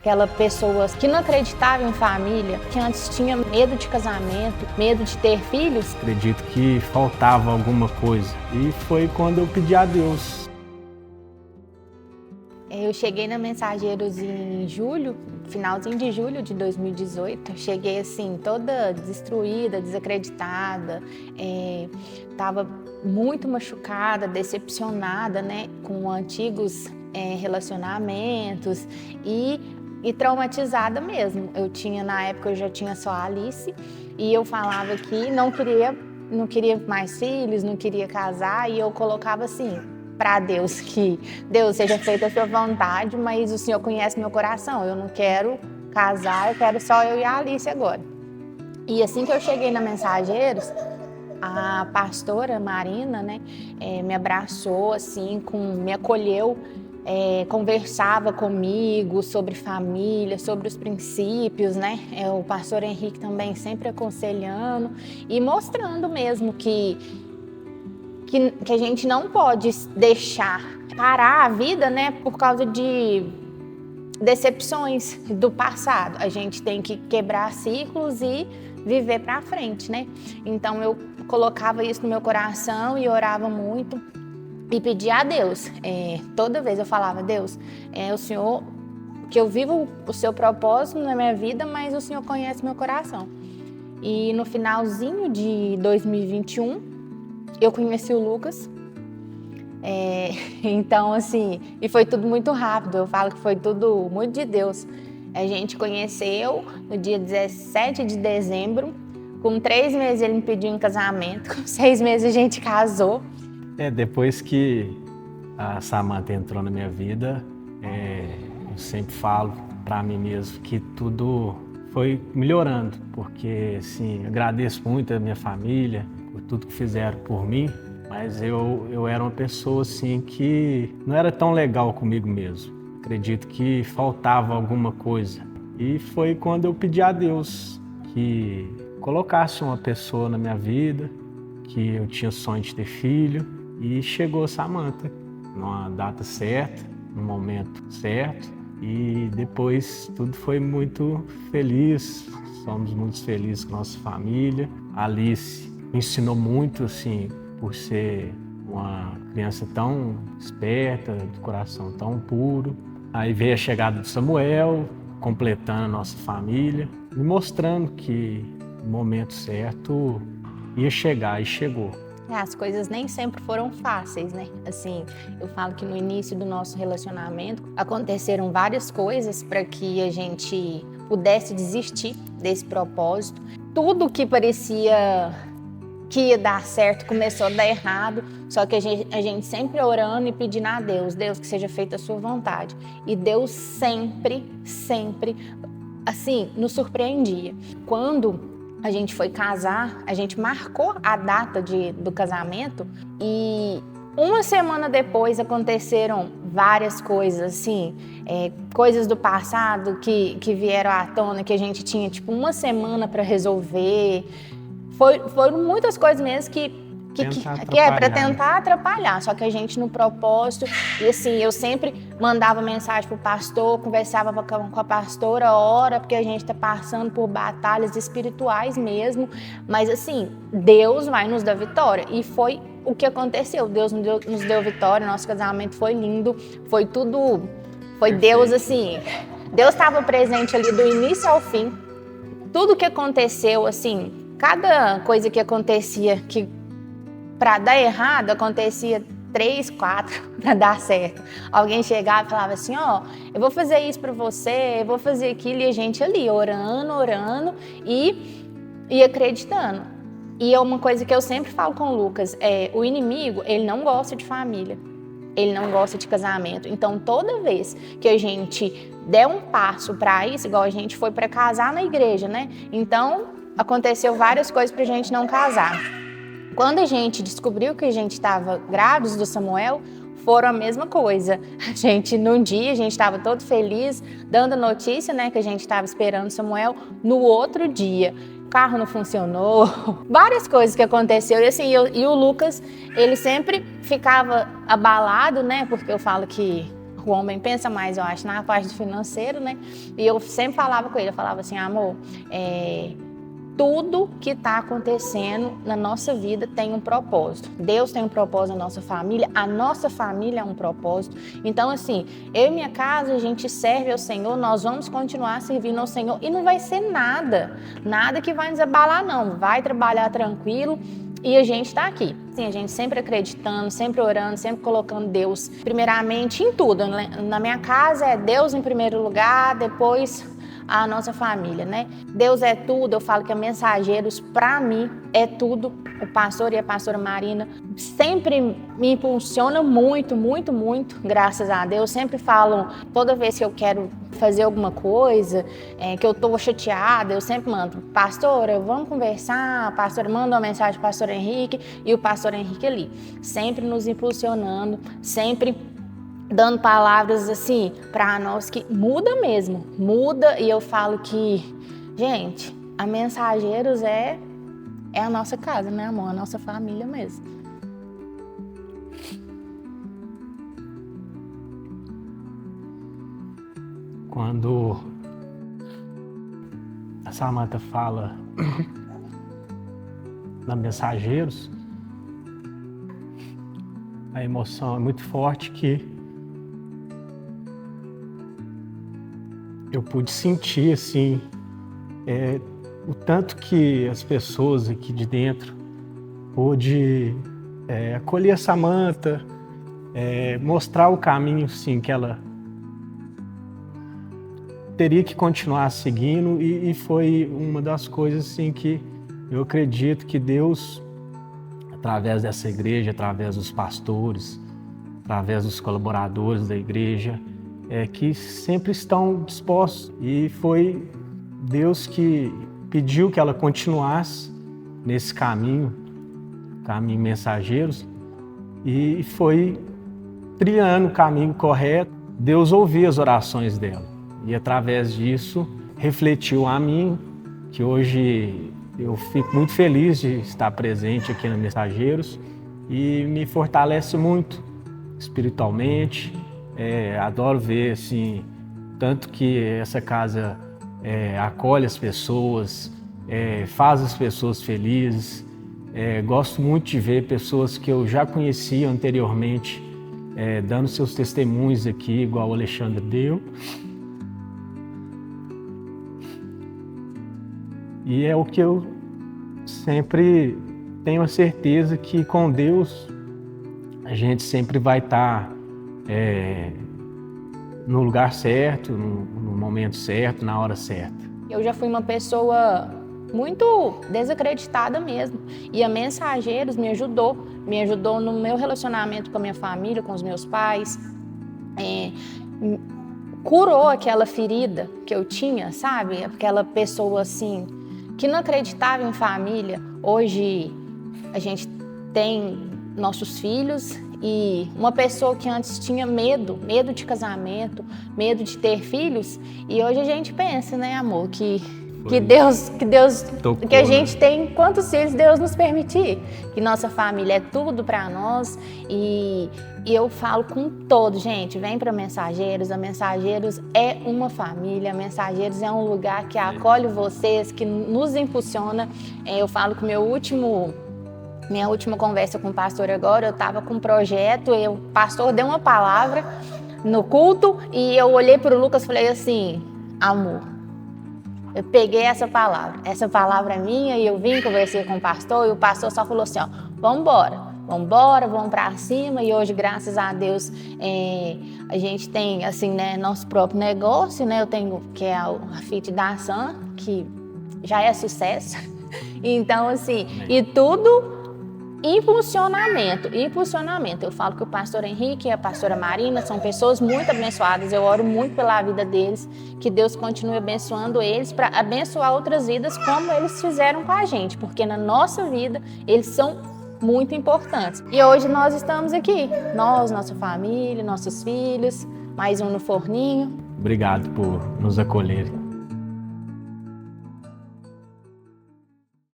aquela pessoa que não acreditava em família, que antes tinha medo de casamento, medo de ter filhos. Acredito que faltava alguma coisa e foi quando eu pedi a Deus. Eu cheguei na Mensageiros em julho, finalzinho de julho de 2018. Eu cheguei assim, toda destruída, desacreditada, estava muito machucada, decepcionada, né, com antigos relacionamentos e traumatizada mesmo. Na época eu já tinha só a Alice e eu falava que não queria mais filhos, não queria casar, e eu colocava assim para Deus, que Deus, seja feita a sua vontade, mas o Senhor conhece meu coração, eu não quero casar, eu quero só eu e a Alice agora. E assim que eu cheguei na Mensageiros, a pastora Marina, né, me abraçou, assim, me acolheu, conversava comigo sobre família, sobre os princípios, né? O pastor Henrique também sempre aconselhando e mostrando mesmo que a gente não pode deixar parar a vida, né, por causa de decepções do passado. A gente tem que quebrar ciclos e viver para frente, né? Então eu colocava isso no meu coração e orava muito e pedia a Deus. Toda vez eu falava: Deus, o Senhor, que eu vivo o seu propósito na minha vida, mas o Senhor conhece meu coração. E no finalzinho de 2021, eu conheci o Lucas, então assim, e foi tudo muito rápido, eu falo que foi tudo muito de Deus. A gente conheceu no dia 17 de dezembro, com 3 meses ele me pediu em casamento, com 6 meses a gente casou. Depois que a Samantha entrou na minha vida, eu sempre falo para mim mesmo que tudo foi melhorando, porque assim, agradeço muito a minha família, por tudo que fizeram por mim, mas eu era uma pessoa assim que não era tão legal comigo mesmo. Acredito que faltava alguma coisa. E foi quando eu pedi a Deus que colocasse uma pessoa na minha vida, que eu tinha sonho de ter filho, e chegou a Samantha, numa data certa, no momento certo, e depois tudo foi muito feliz, somos muito felizes com a nossa família. A Alice me ensinou muito, assim, por ser uma criança tão esperta, de coração tão puro. Aí veio a chegada de Samuel, completando a nossa família, me mostrando que o momento certo ia chegar, e chegou. As coisas nem sempre foram fáceis, né? Assim, eu falo que no início do nosso relacionamento aconteceram várias coisas para que a gente pudesse desistir desse propósito. Tudo que parecia que ia dar certo começou a dar errado, só que a gente sempre orando e pedindo a Deus, Deus, que seja feita a sua vontade. E Deus sempre, assim, nos surpreendia. Quando a gente foi casar, a gente marcou a data do casamento e uma semana depois aconteceram várias coisas, assim, coisas do passado que vieram à tona, que a gente tinha tipo uma semana para resolver. Foram muitas coisas mesmo que é para tentar atrapalhar, só que a gente no propósito, e assim, eu sempre mandava mensagem pro pastor, conversava com a pastora, ora, porque a gente tá passando por batalhas espirituais mesmo, mas assim, Deus vai nos dar vitória, e foi o que aconteceu, Deus nos deu vitória, nosso casamento foi lindo, foi tudo, foi perfeito. Deus assim, Deus estava presente ali do início ao fim, tudo que aconteceu, assim, cada coisa que acontecia que para dar errado, acontecia 3, 4 para dar certo. Alguém chegava e falava assim, eu vou fazer isso para você, eu vou fazer aquilo, e a gente ali orando e acreditando. E é uma coisa que eu sempre falo com o Lucas, o inimigo, ele não gosta de família, ele não gosta de casamento. Então, toda vez que a gente der um passo para isso, igual a gente foi para casar na igreja, né? Então, aconteceu várias coisas para a gente não casar. Quando a gente descobriu que a gente estava grávidos do Samuel, foram a mesma coisa. Num dia, a gente estava todo feliz, dando notícia, né, que a gente estava esperando Samuel. No outro dia, o carro não funcionou, várias coisas que aconteceram. E assim, e o Lucas, ele sempre ficava abalado, né, porque eu falo que o homem pensa mais, eu acho, na parte do financeiro, né? E eu sempre falava com ele, eu falava assim, amor, tudo que está acontecendo na nossa vida tem um propósito. Deus tem um propósito na nossa família, a nossa família é um propósito. Então, assim, eu e minha casa, a gente serve ao Senhor, nós vamos continuar servindo ao Senhor e não vai ser nada que vai nos abalar, não. Vai trabalhar tranquilo e a gente está aqui. Assim, a gente sempre acreditando, sempre orando, sempre colocando Deus primeiramente em tudo. Na minha casa é Deus em primeiro lugar, depois a nossa família, né? Deus é tudo, eu falo que a Mensageiros, para mim, é tudo. O pastor e a pastora Marina sempre me impulsionam muito, graças a Deus. Sempre falam, toda vez que eu quero fazer alguma coisa, que eu tô chateada, eu sempre mando, pastora, vamos conversar, a pastora manda uma mensagem para o pastor Henrique e o pastor Henrique ali, sempre nos impulsionando, sempre dando palavras assim para nós que muda mesmo, muda. E eu falo que, gente, a Mensageiros é a nossa casa, né, amor? A nossa família mesmo. Quando a Samantha fala na Mensageiros, a emoção é muito forte que eu pude sentir, assim, o tanto que as pessoas aqui de dentro pôde acolher a Samantha, mostrar o caminho, assim, que ela teria que continuar seguindo e foi uma das coisas, assim, que eu acredito que Deus, através dessa igreja, através dos pastores, através dos colaboradores da igreja, que sempre estão dispostos. E foi Deus que pediu que ela continuasse nesse caminho Mensageiros, e foi trilhando o caminho correto. Deus ouviu as orações dela e através disso refletiu a mim, que hoje eu fico muito feliz de estar presente aqui na Mensageiros e me fortalece muito espiritualmente. Adoro ver, assim, tanto que essa casa acolhe as pessoas, faz as pessoas felizes. Gosto muito de ver pessoas que eu já conhecia anteriormente dando seus testemunhos aqui, igual o Alexandre deu. E é o que eu sempre tenho a certeza que com Deus a gente sempre vai estar no lugar certo, no momento certo, na hora certa. Eu já fui uma pessoa muito desacreditada mesmo. E a Mensageiros me ajudou no meu relacionamento com a minha família, com os meus pais. Curou aquela ferida que eu tinha, sabe? Aquela pessoa assim, que não acreditava em família. Hoje a gente tem nossos filhos. E uma pessoa que antes tinha medo de casamento, medo de ter filhos, e hoje a gente pensa, né, amor, que Deus tocou, que a gente tem quantos filhos Deus nos permitir, que nossa família é tudo para nós. E eu falo com todos, gente, vem para Mensageiros. A Mensageiros é uma família, a Mensageiros é um lugar que acolhe vocês, que nos impulsiona. Eu falo que minha última conversa com o pastor agora, eu estava com um projeto, o pastor deu uma palavra no culto e eu olhei para o Lucas e falei assim, amor, eu peguei essa palavra é minha, e eu vim, conversei com o pastor e o pastor só falou assim, ó, vamos para cima. E hoje, graças a Deus, a gente tem, assim, né, nosso próprio negócio, né, eu tenho, que é a Fit da Sam, que já é sucesso. Então, assim, e tudo impulsionamento. Eu falo que o pastor Henrique e a pastora Marina são pessoas muito abençoadas. Eu oro muito pela vida deles, que Deus continue abençoando eles para abençoar outras vidas como eles fizeram com a gente, porque na nossa vida eles são muito importantes. E hoje nós estamos aqui, nossa família, nossos filhos, mais um no forninho. Obrigado por nos acolherem.